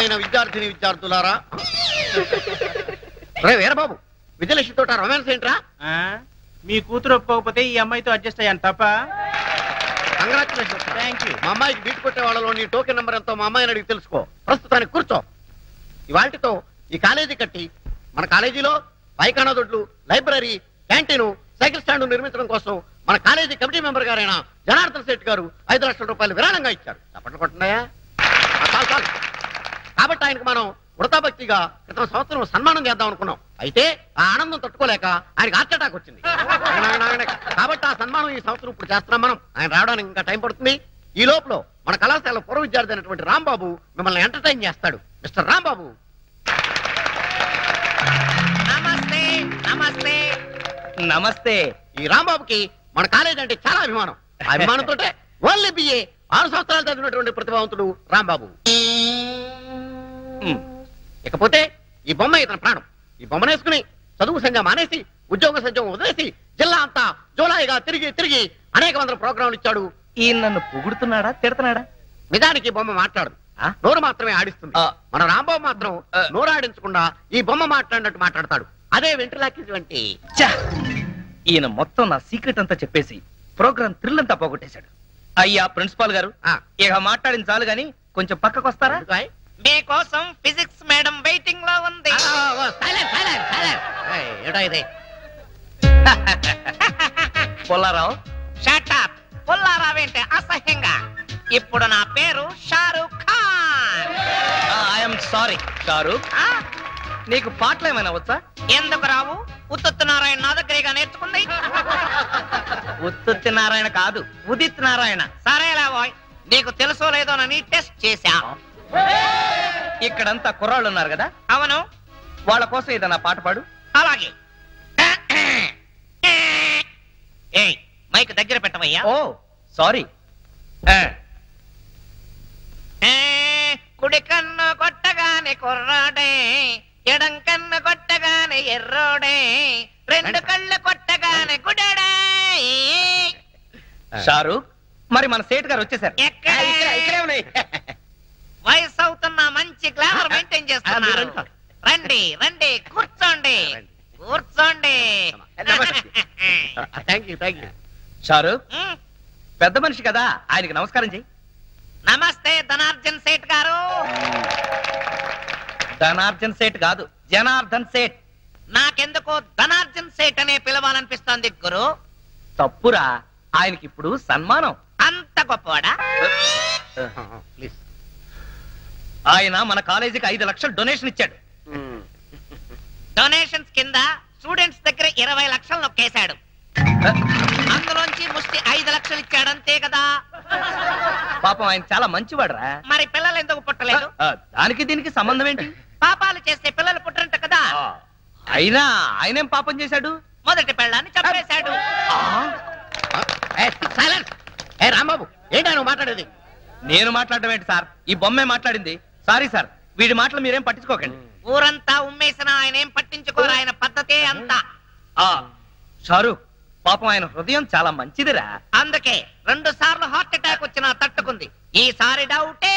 ప్రియమైన విద్యార్థిని విద్యార్థులారా, రే వీరబాబు, విజయలక్ష్మి తోట రొమాన్స్ ఏంట్రా? మీ కూతురు ఒప్పుకోకపోతే ఈ అమ్మాయితో అడ్జస్ట్ అయ్యాను తప్ప. కంగ్రాచులేషన్స్. Thank you. మా అమ్మాయికి బీట్ కొట్టే వాళ్ళలో నీ టోకెన్ నెంబర్ ఎంతో మా అమ్మాయిని అడిగి తెలుసుకో. ప్రస్తుతానికి కూర్చో. ఇవాటితో ఈ కాలేజీ కట్టి మన కాలేజీలో పైకానా దొడ్లు, లైబ్రరీ, క్యాంటీన్, సైకిల్ స్టాండ్ నిర్మించడం కోసం మన కాలేజీ కమిటీ మెంబర్ గారైన జనార్దన్ శెట్టి గారు 5 లక్షల రూపాయలు విరాళంగా ఇచ్చారు. చప్పట్లు కొట్టున్నాయా? చాలు. కాబట్టి ఆయనకు మనం వృతాభక్తిగా క్రితం సంవత్సరం సన్మానం చేద్దాం అనుకున్నాం. అయితే ఆ ఆనందం తట్టుకోలేక ఆయనకు హార్ట్ అటాక్ వచ్చింది. కాబట్టి ఆ సన్మానం ఈ సంవత్సరం ఇప్పుడు చేస్తున్నాం మనం. ఆయన రావడానికి ఇంకా టైం పడుతుంది. ఈ లోపల మన కళాశాల పూర్వ విద్యార్థి అయినటువంటి రాంబాబు మిమ్మల్ని ఎంటర్టైన్ చేస్తాడు. మిస్టర్ రాంబాబు. నమస్తే. నమస్తే. నమస్తే. ఈ రాంబాబుకి మన కాలేజ్ అంటే చాలా అభిమానం. అభిమానంతో ఓన్లీ బిఏ 6 సంవత్సరాలు చదివినటువంటి ప్రతిభావంతుడు రాంబాబు. ఇకపోతే ఈ బొమ్మ ఇతని ప్రాణం. ఈ బొమ్మనేసుకుని చదువు సంఘం మానేసి ఉద్యోగ సంఘం వదిలేసి జిల్లా అంతా జోలాయిగా తిరిగి తిరిగి అనేక వందల ప్రోగ్రాంలు ఇచ్చాడు. ఈయన నన్ను పొగుడుతున్నాడా తిడతాడా? నిజానికి ఈ బొమ్మ మాట్లాడు, నోరు మాత్రమే ఆడిస్తుంది. మన రాంబాబు మాత్రం నోరు ఆడించకుండా ఈ బొమ్మ మాట్లాడినట్టు మాట్లాడతాడు. అదే వెంట్రులాకి వంటి. ఈయన మొత్తం నా సీక్రెట్ అంతా చెప్పేసి ప్రోగ్రామ్ థ్రిల్ అంతా పోగొట్టేశాడు. అయ్యా ప్రిన్సిపాల్ గారు, ఇక మాట్లాడిన చాలు గాని కొంచెం పక్కకు వస్తారా? మీకోసం ఫిజిక్స్ మేడం వెయిటింగ్ లో ఉంది. పొల్లారావు. Shut up. పుల్లారావేంటే అసహ్యంగా. ఇప్పుడు నా పేరు షారూక్ ఖాన్. I'm sorry Shahrukh. నీకు పాటలు ఏమైనా వచ్చా? ఎందుకు రావు? ఉత్తుత్ నారాయణ నా దగ్గరగా నేర్చుకుంది. ఉత్తుత్ నారాయణ కాదు, ఉదిత్ నారాయణ. సరేలా బాయ్, నీకు తెలుసో లేదోనని టెస్ట్ చేశా. ఇక్కడంతా కుర్రాళ్ళు ఉన్నారు కదా? అవును. వాళ్ళ కోసం ఏదన్నా పాట పాడు. అలాగే. ఏయ్, మైక్ దగ్గర పెట్టవయ్యా. ఓ సారీ. కుడి కన్ను కొట్టగానే కుర్రాడే, ఎడం కన్ను కొట్టగానే ఎర్రోడే, 2 కళ్ళు కొట్టగానే గుడడే. షారూక్, మరి మన సేట్ గారు వచ్చేసారు. ఇక్కడే ఉన్నాయి. వయసు అవుతున్నా మంచి గ్లామర్ మెయింటైన్ చేస్తున్నారు. రండి రండి, కూర్చోండి కూర్చోండి. షారూక్, పెద్ద మనిషి కదా, ఆయనకి నమస్కారం చెయ్యి. నమస్తే ధనార్జన్ సేట్ గారు. ధనార్జన్ సేట్ కాదు, జనార్దన్ సేట్. నాకెందుకో ధనార్జన్ సేట్ అనే పిలవాలనిపిస్తోంది గురు. తప్పురా, ఆయనకి ఇప్పుడు సన్మానం. అంత గొప్పవాడా? ఆయన మన కాలేజీకి 5 లక్షలు డొనేషన్ ఇచ్చాడు. డొనేషన్స్ కింద స్టూడెంట్స్ దగ్గర 20 లక్షలు నొక్కేశాడు. అందులోంచి ముష్టి 5 లక్షలు ఇచ్చాడు, అంతే కదా? పాపం ఆయన చాలా మంచివాడరా. మరి పిల్లలు ఎందుకు పుట్టలేదు? దానికి దీనికి సంబంధం ఏంటి? పాపాలు చేస్తే పిల్లలు పుట్టరంట కదా. అయినా ఆయనేం పాపం చేశాడు? మొదటి పెళ్ళాన్ని చంపేశాడు. రాంబాబు, ఏంటా నువ్వు మాట్లాడేది? నేను మాట్లాడడం ఏంటి సార్, ఈ బొమ్మే మాట్లాడింది. సారీ సార్, వీడి మాటలు మీరేం పట్టించుకోకండి. ఊరంతా ఉమ్మేసినా ఆయన ఏం పట్టించుకోరు, ఆయన పద్ధతే అంతా. షారూక్, పాపం ఆయన హృదయం చాలా మంచిదిరా. అందుకే 2 సార్లు హార్ట్ అటాక్ వచ్చినా తట్టుకుంది. ఈసారి డౌటే.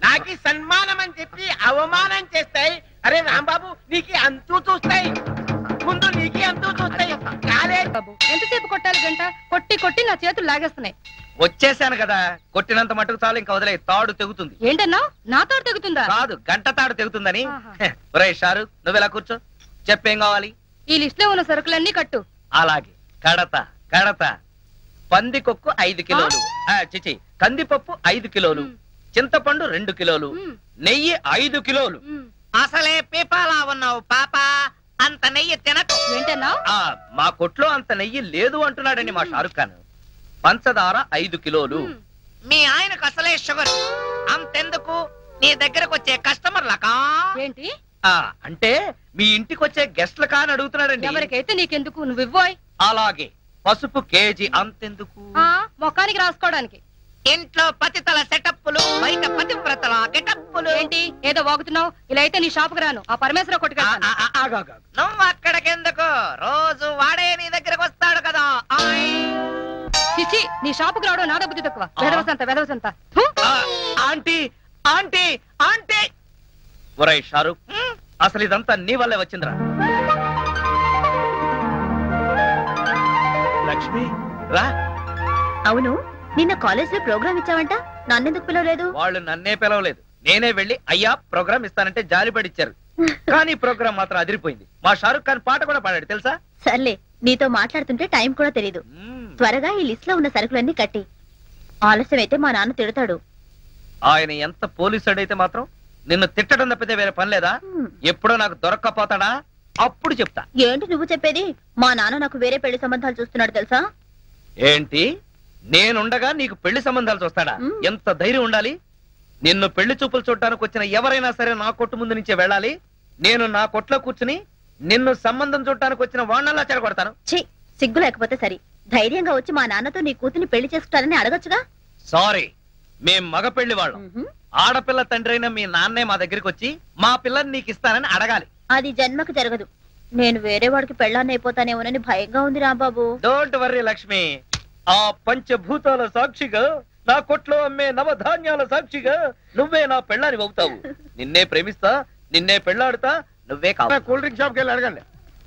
నాకు సన్మానం అని చెప్పి అవమానం చేస్తాయి. అరే రాంబాబు, నీకు అంతూ చూస్తాయి, ముందు నీకు అంతూ చూస్తాయి. బాబు, ఎంతసేపు కొట్టాలి? గంట కొట్టి కొట్టి నా చేతులు లాగేస్తున్నాయి. వచ్చేసాను కదా, కొట్టినంత మటుకు చాలు, ఇంకా వదిలే. తాడు తెగుతుంది. ఏంటన్నా, నా తాడు తెగుతుందా? కాదు, గంట తాడు తెగుతుందని. ఒరేయ్ షారూక్, నువ్వెలా కూర్చో, చెప్పేం కావాలి? ఈ లిస్ట్ లో ఉన్న సరుకులన్నీ కట్టు. అలాగే. కడత కడత. పందికొక్కు 5 కిలోలు, చిచి కందిపప్పు 5 కిలోలు, చింతపండు 2 కిలోలు, నెయ్యి 5 కిలోలు. అసలే పీపాలా ఉన్నావు పాప, అంత నెయ్యి తినకు. ఏంటన్నా? మా కొట్లో అంత నెయ్యి లేదు అంటున్నాడండి మా షారుఖ్ ఖాన్. పంచదార 5 కిలోలు. మీ ఆయనకు అసలే షుగర్, అంతెందుకు నీ దగ్గరకు వచ్చే కస్టమర్లకా? ఏంటి అంటే మీ ఇంటికి వచ్చే గెస్ట్ల కాని అడుగుతున్నాడండి. ఎవరికైతే నీకెందుకు, నువ్వు ఇవ్వోయ్. అలాగే. పసుపు కేజీ అంతెందుకు? మొఖానికి రాసుకోవడానికి. ఇంట్లో పతితల సెటప్పులు, బయట పతివ్రతల గెటప్పులు. ఏంటి ఏదో వాగుతున్నావు? ఇలా అయితే నీ షాపుకి రాను, ఆ పరమేశ్వర కొట్టుకెళ్తాను. నువ్వు అక్కడికెందుకు, రోజు వాడే నీ దగ్గరకు వస్తాడు కదా. చిచ్చి, నీ షాపుకి రావడం నా బుద్ధి తక్కువ. వెదవసంత వెదవసంత. ఆంటీ, ఆంటీ ఆంటీ ఒరే షారూక్ అసలు ఇదంతా నీ వల్లే వచ్చిందిరా. లక్ష్మి రా. అవును, నిన్న కాలేజ్ లో ప్రోగ్రామ్ ఇచ్చావంట, నన్నెందుకు పిలవలేదు? వాళ్ళు నన్నే పిలవలేదు, నేనే వెళ్ళి అయ్యా ప్రోగ్రామ్ ఇస్తానంటే జాలిపడిచ్చారు. కానీ ప్రోగ్రామ్ మాత్రం అదిరిపోయింది. మా షారూక్ ఖాన్ పాట కూడా పాడాడు తెలుసా? సర్లే, నీతో మాట్లాడుతుంటే టైం కూడా తెలీదు. త్వరగా ఈ లిస్ట్ లో ఉన్న సరుకులన్నీ కట్టి, ఆలస్యం అయితే మా నాన్న తిడతాడు. ఆయన ఎంత పోలీసుడైతే మాత్రం నిన్ను తిట్టడం తప్పితే వేరే పని లేదా? ఎప్పుడో నాకు దొరక్కపోతాడా అప్పుడు చెప్తా. ఏంటి నువ్వు చెప్పేది? మా నాన్న నాకు వేరే పెళ్లి సంబంధాలు చూస్తున్నాడు తెలుసా? ఏంటి, నేనుండగా నీకు పెళ్లి సంబంధాలు చూస్తాడా? ఎంత ధైర్యం ఉండాలి! నిన్ను పెళ్లి చూపులు చూడటానికి వచ్చిన ఎవరైనా సరే నా కొట్టు ముందు నుంచే వెళ్ళాలి. నేను నా కొట్లో కూర్చుని నిన్ను సంబంధం చూడటానికి వచ్చిన వాణ్ణలా చెడగొడతాను. ఛీ, సిగ్గు లేకపోతే సరి. ధైర్యంగా వచ్చి మా నాన్నతో నీ కూతుని పెళ్లి చేసుకుంటారని అడగొచ్చుగా. సారీ, మేం మగ పెళ్లి వాళ్ళం. ఆడపిల్ల తండ్రి అయిన మీ నాన్నే మా దగ్గరికి వచ్చి మా పిల్లని నీకు ఇస్తానని అడగాలి. అది జన్మకు జరగదు. నేను వేరే వాడికి పెళ్ళాన్ని అయిపోతానేమోనని భయంగా ఉంది రాంబాబు. డోంట్ వర్రీ లక్ష్మి, ఆ పంచభూతాల సాక్షిగా, నా కొట్లో అమ్మే నవధాన్యాల సాక్షిగా నువ్వే నా పెళ్ళాని అవుతావు. నిన్నే ప్రేమిస్తా, నిన్నే పెళ్ళాడుతా, నువ్వే కావాలి. కూల్ డ్రింక్ షాప్ కి వెళ్ళి అడగండి.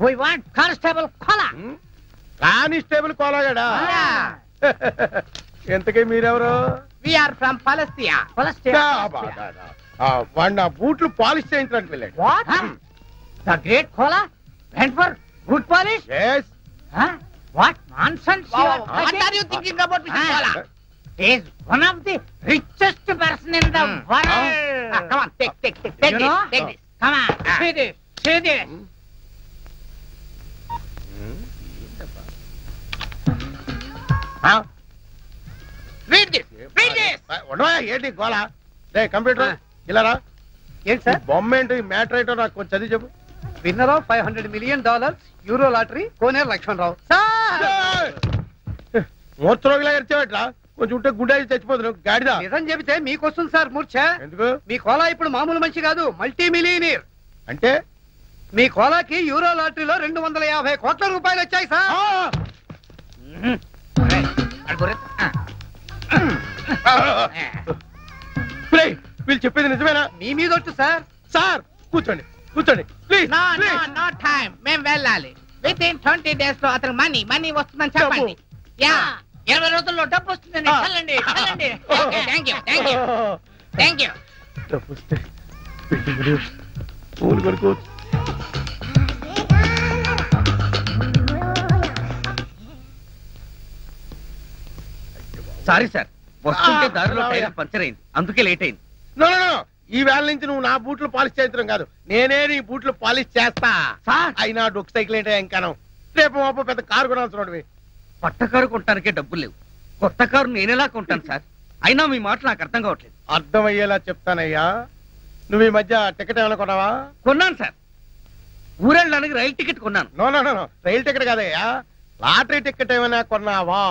We want Constable Kola. Constable కోలాగాడా? ఎంతకీ మీరెవరు? We are from Palestine. వాడు నా బూట్లు పాలిష్ చేయించడానికి వెళ్ళాడు. What? The great Kola went for boot polish? Yes. Huh? What nonsense you are What talking? are you thinking about Mr. Kola? He is one of the richest person in the world. Come on, take You this, know? take this. Come on, see this, see this. Read this, read this. ఉండవా ఏంటి గోళ? రే computer ఇలా రా. ఏంటి sir? బొమ్మ ఏంటి, matter ఏంటో నాకు కొంచెం చదివి చెప్పు. Winner of $500 million euro lottery Koneru Lakshmanarao. మూర్చరోగిలా ఎరిచేవట్రా? కొంచెం ఉంటే గుండె చచ్చిపోతున్నావు గాడిదా. నిజం చెబితే మీకు వస్తుంది సార్ మూర్ఛ. ఎందుకు? మీ కోలా ఇప్పుడు మామూలు మనిషి కాదు, మల్టీ మిలియనీర్. అంటే మీ కోలాకి యూరో లాటరీలో 250 కోట్ల రూపాయలు వచ్చాయి సార్. వీళ్ళు చెప్పేది నిజమేనా? మీ మీద వచ్చు సార్. సార్ కూర్చోండి కూర్చోండి ప్లీజ్. No time. మేము వెళ్ళాలి. Within 20 days లో అతను మనీ వస్తుందని చెప్పండి. యా, 20 రోజుల్లో డబ్బు వస్తుందని చల్లండి. Thank you. పూలు కొనుక్కోవచ్చు. సారీ సార్, వస్తుంటే దారిలో టైర్ పంచర్ అయింది, అందుకే లేట్ అయింది. నో ఈ వేళ నుంచి నువ్వు నా బూట్లు పాలిష్ చేయించడం కాదు, నేనే నీ బూట్లు పాలిష్ చేస్తా. అయినా డొక్ సైకిల్ ఏంటో ఇంకాను. రేపు మాపు పెద్ద కారు కొనాల్సిన. కొత్త కారు కొనడానికే డబ్బులు లేవు, కొత్త కారు నేనేలా కొంటాను సార్? అయినా మీ మాట నాకు అర్థం కావట్లేదు. అర్థమయ్యేలా చెప్తానయ్యా. నువ్వు ఈ మధ్య టికెట్ ఏమైనా కొన్నావా? కొన్నాను సార్, ఊరెళ్ళడానికి రైలు టికెట్ కొన్నాను. నో రైలు టికెట్ కాదయ్యా, లాటరీ టికెట్ ఏమైనా కొన్నావా?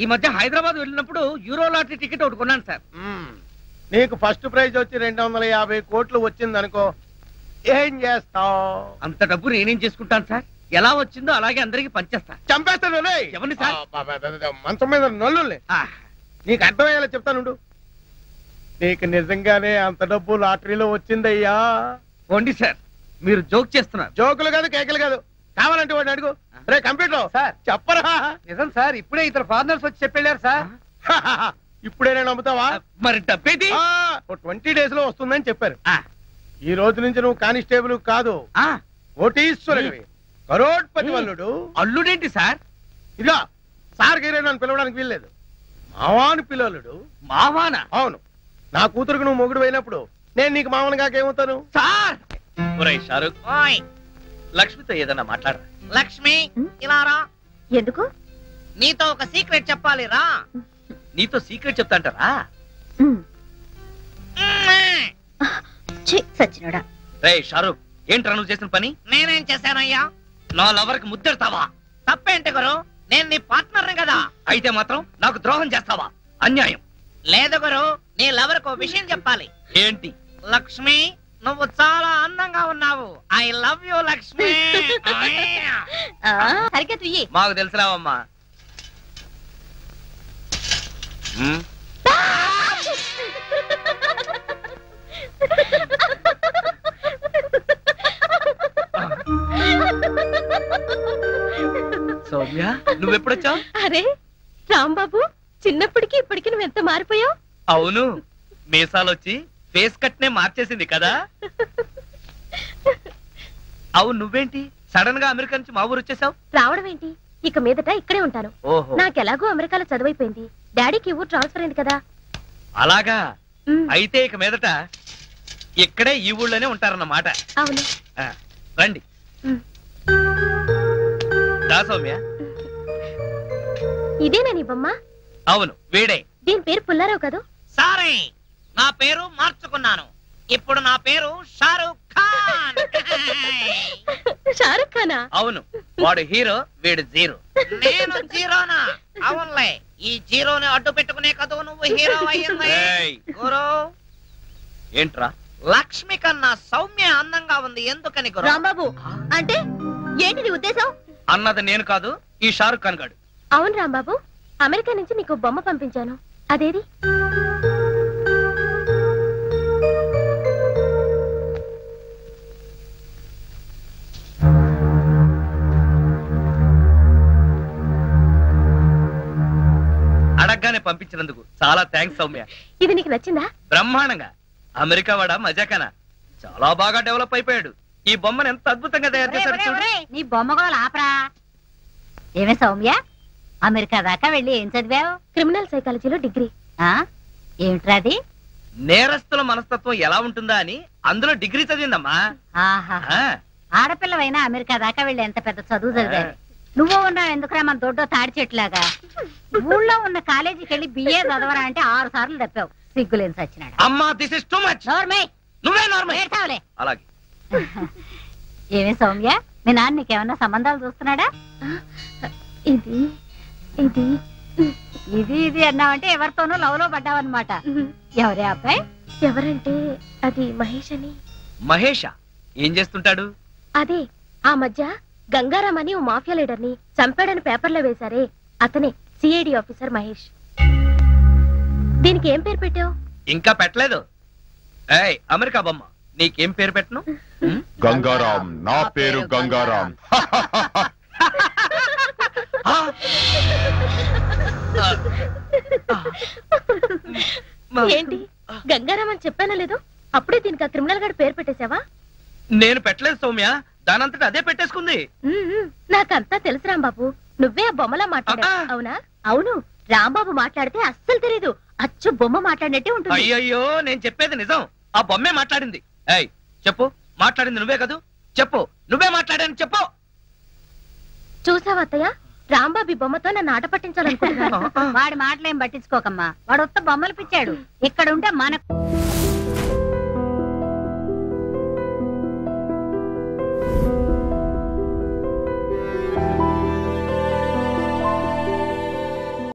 ఈ మధ్య హైదరాబాద్ వెళ్ళినప్పుడు యూరో లాటరీ టికెట్ ఒకటి కొన్నాను సార్. నీకు ఫస్ట్ ప్రైజ్ వచ్చి 250 కోట్లు వచ్చింది అనుకో, ఏం చేస్తావు? అంత డబ్బు నేనేం చేసుకుంటాను సార్? ఎలా వచ్చిందో అలాగే అందరికి పంచేస్తా. చంపేస్తాను. ఎవరిని సార్? మంచం మీద నల్లుల్ని. నీకు అర్థమయ్యేలా చెప్తానుండు. నీకు నిజంగానే అంత డబ్బు లాటరీలో వచ్చిందయ్యా. పోండి సార్, మీరు జోక్ చేస్తున్నారు. జోకులు కాదు, కేకలు కాదు. కావాలంటే వాడిని అడుగు. రే కంప్యూటర్ సార్ చెప్పరా? నిజం సార్, ఇప్పుడే ఇద్దరు ఫాదర్స్ వచ్చి చెప్పెళ్ళారు సార్. ఇప్పుడైనా నమ్ముతావా? మరి డబ్బేది? 20 days లో వస్తుందని చెప్పారు. ఈ రోజు నుంచి నువ్వు కానిస్టేబుల్ కాదు, కోటీశ్వరుడివి, కరోడ్పతి వల్లుడు. అల్లుడేంటి సార్? ఇదిగా సార్ గీరే నన్ను పిలవడానికి వీల్లేదు, మావాను పిల్లలుడు. మావానా? అవును. నా కూతురుకు నువ్వు మొగుడు అయినప్పుడు నేను నీకు మామని కాకేమవుతాను? సార్ షారూక్, లక్ష్మితో ఏదన్నా మాట్లాడరా. లక్ష్మి ఇలా రా. ఎందుకు? నీతో ఒక సీక్రెట్ చెప్పాలి రా. నీతో సీక్రెట్ చెప్తాంటారా? సచ్చినోడా. రే షారూక్, ఏంట్రా నువ్వు చేసిన పని? నేనేం చేశానయ్యా? నా లవర్కి ముద్దెడతావా? తప్పేంటి గురు, నేను నీ పార్ట్నర్ కదా. అయితే మాత్రం నాకు ద్రోహం చేస్తావా? అన్యాయం. లేదు గురు, నీ లవర్ కు విషయం చెప్పాలి. ఏంటి? లక్ష్మి, నువ్వు చాలా అందంగా ఉన్నావు. I love you Lakshmi. సరిగ్గా తుయ్యి. మాకు తెలుసురావమ్మా. సౌమ్య నువ్వెప్పుడొచ్చావు? అరే రాంబాబు, చిన్నప్పటికి ఇప్పటికి నువ్వు ఎంత మారిపోయావు. అవును, మీసాలొచ్చి ఫేస్ కట్ నే మార్చేసింది కదా. అవును, నువ్వేంటి సడన్ గా అమెరికా నుంచి మా ఊరు వచ్చేసావు? రావడం ఏంటి, ఇక మీదట ఇక్కడే ఉంటాను. ఓహో, నాకెలాగో అమెరికాలో చదువైపోయింది. డాడీకి ఊరు ట్రాన్స్ఫర్ అయింది కదా. అలాగా. అయితే ఇక మీదట ఇక్కడే ఈ ఊళ్ళోనే ఉంటారన్నమాట. అవును. రండి. దా సౌమ్య. ఇదేనా నీ బొమ్మ? అవును, వీడే. దీని పేరు పుల్లారావు కదా? సారీ, నా పేరు మార్చుకున్నాను. ఇప్పుడు నా పేరు షారూక్ ఖాన్. షారుఖ్ ఖానా? అవును, వాడు హీరో, వీడు జీరో. నేను జీరోనా? అవునులే, ఈ జీరోని అడ్డు పెట్టుకునే కదా నువ్వు హీరో అయ్యింది. గురు, ఏంట్రా? లక్ష్మి కన్నా సౌమ్య అందంగా ఉంది, ఎందుకని గురు? రాంబాబు, అంటే ఏంటి నీ ఉద్దేశం? అన్నది నేను కాదు, ఈ షారుఖ్ ఖాన్ గాడు. అవును రాంబాబు, అమెరికా నుంచి నీకు బొమ్మ పంపించాను, అదేది? అడగ్గానే పంపించినందుకు చాలా థ్యాంక్స్ సౌమ్య. ఇది నీకు నచ్చిందా? బ్రహ్మాండంగా. అమెరికా వాడ మజాకనా చాలా బాగా డెవలప్ అయిపోయాడు. ఈ బొమ్మను ఎంత అద్భుతంగా తయారు చేశాడు చూడు. నీ బొమ్మగోలు ఆపరా. ఏమే సౌమ్య, అమెరికా దాకా వెళ్ళి ఏం చదివావు? క్రిమినల్ సైకాలజీలో డిగ్రీ. ఏమిట్రాది? నేరస్తుల మనస్తత్వం ఎలా ఉంటుందా అని అందులో డిగ్రీ చదివిందమ్మా. ఆహా, ఆ, ఆడపిల్లవైనా అమెరికా దాకా వెళ్ళి ఎంత పెద్ద చదువు చదివావు. నువ్వు ఉన్నావు ఎందుకురా మన దొడ్డో తాడి చెట్లాగా. ఊళ్ళో ఉన్న కాలేజీకి వెళ్ళి బిఏ చదవరా అంటే 6 సార్లు తప్పావు. సిగ్గులేని సచ్చినాడు. అమ్మా, దిస్ ఇస్ టూ మచ్. నోర్మే, నువ్వే నార్మల్. ఏడ్చావులే. అలాగే. ఏమే సౌమ్య, మీ నాన్న నీకేమన్నా సంబంధాలు చూస్తున్నాడా? ఇది ఇది ఇది ఇది అన్నావంటే ఎవరితోనూ లవ్ లో పడ్డావన్నమాట. ఎవరే అబ్బాయి? ఎవరంటే అది మహేష్ అని. మహేషా? ఏం చేస్తుంటాడు? అదే, ఆ మధ్య గంగారాం అని ఓ మాఫియా లీడర్ ని చంపాడని పేపర్లో వేశారే, అతనే సిఐడి ఆఫీసర్ మహేష్. దీనికి ఏం పేరు పెట్టావు? ఇంకా పెట్టలేదు. ఏయ్, అమెరికా బొమ్మ, నీకేం పేరు పెట్టను? గంగారాం. నా పేరు గంగారాం. ఏంటి, గంగారాం అని చెప్పానా లేదు? అప్పుడే దీనికి ఆ క్రిమినల్ గారి పేరు పెట్టేశావా? నేను పెట్టలేదు సౌమ్య, దానంతట అదే పెట్టేసుకుంది. నాకంతా తెలుసు రాంబాబు, నువ్వే ఆ బొమ్మలా మాట్లాడా. అవునా? అవును, రాంబాబు మాట్లాడితే అస్సలు తెలీదు, అచ్చు బొమ్మ మాట్లాడినట్టే ఉంటుంది. అయ్యయ్యో, నేను చెప్పేది నిజం, ఆ బొమ్మే మాట్లాడింది. ఏయ్ చెప్పు, మాట్లాడింది నువ్వే కదూ? చెప్పు, నువ్వే మాట్లాడాను చెప్పు. చూసావా అత్తయ్య, రాంబాబు ఈ బొమ్మతో నన్ను ఆట పట్టించాలనుకుంటున్నాను. వాడి మాటలేం పట్టించుకోకమ్మా, వాడు ఉత్త బొమ్మలు పిచ్చాడు. ఇక్కడ ఉంటే మనకు